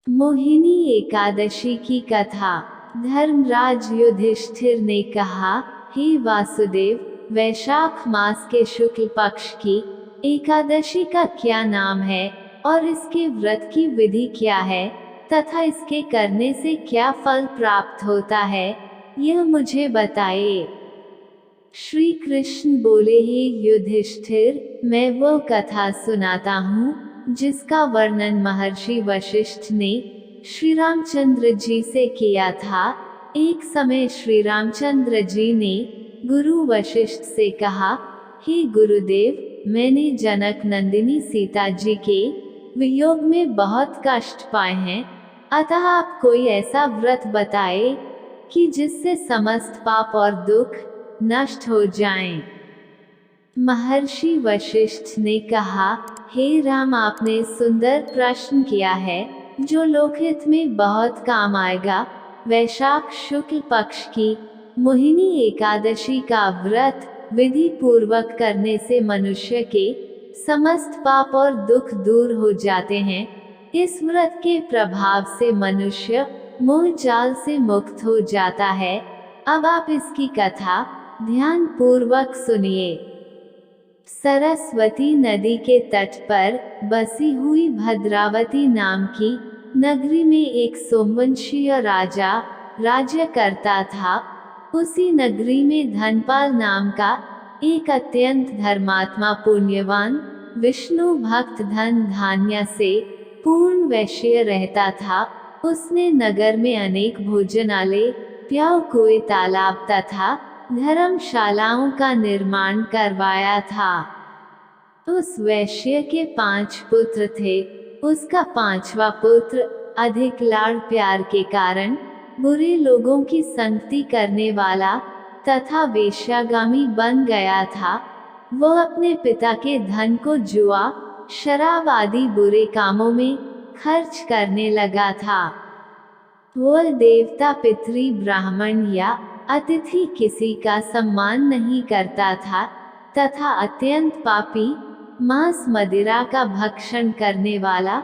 मोहिनी एकादशी की कथा। धर्मराज युधिष्ठिर ने कहा, हे वासुदेव, वैशाख मास के शुक्ल पक्ष की एकादशी का क्या नाम है और इसके व्रत की विधि क्या है तथा इसके करने से क्या फल प्राप्त होता है, यह मुझे बताइए। श्री कृष्ण बोले, हे युधिष्ठिर, मैं वो कथा सुनाता हूँ जिसका वर्णन महर्षि वशिष्ठ ने श्री रामचंद्र जी से किया था। एक समय श्री रामचंद्र जी ने गुरु वशिष्ठ से कहा, हे गुरुदेव, मैंने जनक नंदिनी सीता जी के वियोग में बहुत कष्ट पाए हैं, अतः आप कोई ऐसा व्रत बताए कि जिससे समस्त पाप और दुख नष्ट हो जाएं। महर्षि वशिष्ठ ने कहा, हे राम, आपने सुंदर प्रश्न किया है जो लोकहित में बहुत काम आएगा। वैशाख शुक्ल पक्ष की मोहिनी एकादशी का व्रत विधि पूर्वक करने से मनुष्य के समस्त पाप और दुख दूर हो जाते हैं। इस व्रत के प्रभाव से मनुष्य मोह जाल से मुक्त हो जाता है। अब आप इसकी कथा ध्यान पूर्वक सुनिए। सरस्वती नदी के तट पर बसी हुई भद्रावती नाम की नगरी में एक सोमवंशीय राजा राज्य करता था। उसी नगरी में धनपाल नाम का एक अत्यंत धर्मात्मा पुण्यवान विष्णु भक्त धन धान्य से पूर्ण वैश्य रहता था। उसने नगर में अनेक भोजनालय, प्याऊ कुएं, तालाब तथा धर्मशालाओं का निर्माण करवाया था। उस वैश्य के 5 पुत्र थे। उसका 5वां पुत्र अधिक लाड़ प्यार के कारण बुरे लोगों की संगति करने वाला तथा वेश्यागामी बन गया था। वह अपने पिता के धन को जुआ, शराब आदि बुरे कामों में खर्च करने लगा था। वह देवता, पितरी, ब्राह्मण या अतिथि किसी का सम्मान नहीं करता था तथा अत्यंत पापी, मांस मदिरा का भक्षण करने वाला,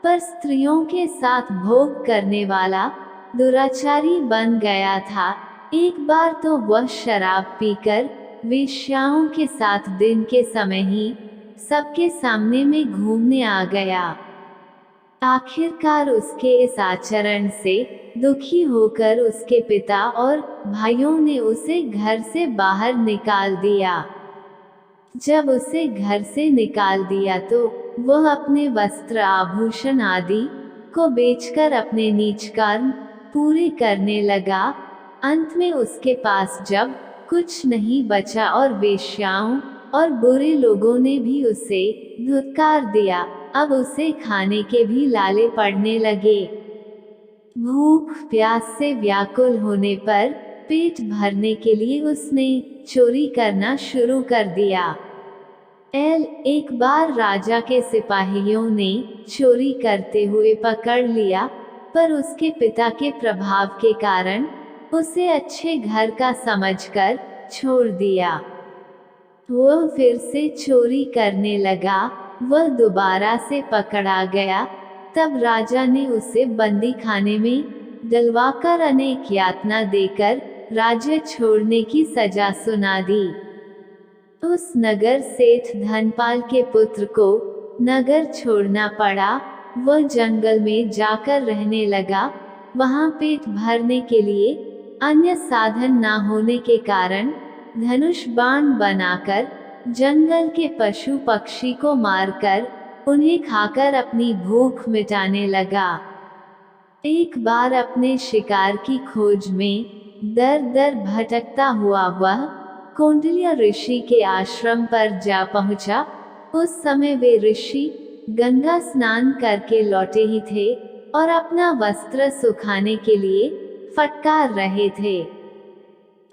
पर स्त्रियों के साथ भोग करने वाला दुराचारी बन गया था। एक बार तो वह शराब पीकर वेश्याओं के साथ दिन के समय ही सबके सामने में घूमने आ गया। आखिरकार उसके इस आचरण से दुखी होकर उसके पिता और भाइयों ने उसे घर से बाहर निकाल दिया। जब उसे घर से निकाल दिया तो वह अपने वस्त्र, आभूषण आदि को बेचकर अपने नीच कर्म पूरे करने लगा। अंत में उसके पास जब कुछ नहीं बचा और वेश्याओं और बुरे लोगों ने भी उसे धुतकार दिया, अब उसे खाने के भी लाले पड़ने लगे। भूख प्यास से व्याकुल होने पर पेट भरने के लिए उसने चोरी करना शुरू कर दिया। एक बार राजा के सिपाहियों ने चोरी करते हुए पकड़ लिया, पर उसके पिता के प्रभाव के कारण उसे अच्छे घर का समझकर छोड़ दिया। वह फिर से चोरी करने लगा। वह दोबारा से पकड़ा गया। तब राजा ने उसे बंदी खाने में डलवाकर अनेक यातना देकर राज्य छोड़ने की सजा सुना दी। उस नगर सेठ धनपाल के पुत्र को नगर छोड़ना पड़ा। वह जंगल में जाकर रहने लगा। वहां पेट भरने के लिए अन्य साधन न होने के कारण धनुष बाण बनाकर जंगल के पशु पक्षी को मारकर उन्हें खाकर अपनी भूख मिटाने लगा। एक बार अपने शिकार की खोज में दर दर भटकता हुआ वह कौंडिल्य ऋषि के आश्रम पर जा पहुंचा। उस समय वे ऋषि गंगा स्नान करके लौटे ही थे और अपना वस्त्र सुखाने के लिए फटकार रहे थे।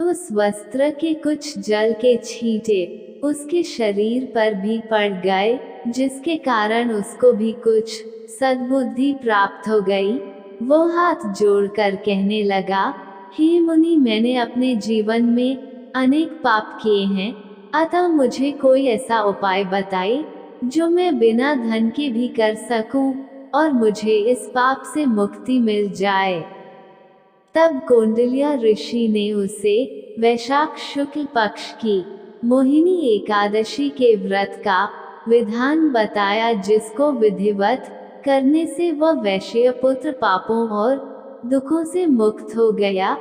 उस वस्त्र के कुछ जल के छींटे उसके शरीर पर भी पड़ गए, जिसके कारण उसको भी कुछ सद्बुद्धि प्राप्त हो गई। वो हाथ जोड़कर कहने लगा, हे मुनि, मैंने अपने जीवन में अनेक पाप किए हैं, अतः मुझे कोई ऐसा उपाय बताइए जो मैं बिना धन के भी कर सकूं। और मुझे इस पाप से मुक्ति मिल जाए। तब कौंडिल्य ऋषि ने उसे वैशाख शुक्ल पक्ष की मोहिनी एकादशी के व्रत का विधान बताया, जिसको विधिवत करने से वह वैश्य पुत्र पापों और दुखों से मुक्त हो गया।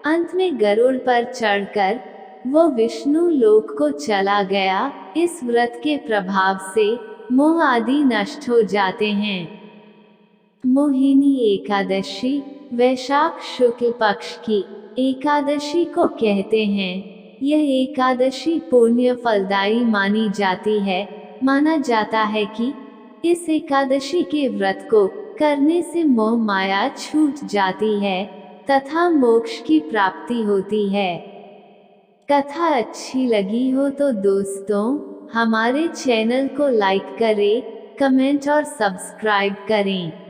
अंत में गरुड़ पर चढ़कर वो विष्णु लोक को चला गया। इस व्रत के प्रभाव से मोह आदि नष्ट हो जाते हैं। मोहिनी एकादशी वैशाख शुक्ल पक्ष की एकादशी को कहते हैं। यह एकादशी पुण्य फलदायी मानी जाती है। माना जाता है कि इस एकादशी के व्रत को करने से मोह माया छूट जाती है तथा मोक्ष की प्राप्ति होती है। कथा अच्छी लगी हो तो दोस्तों हमारे चैनल को लाइक करें, कमेंट और सब्सक्राइब करें।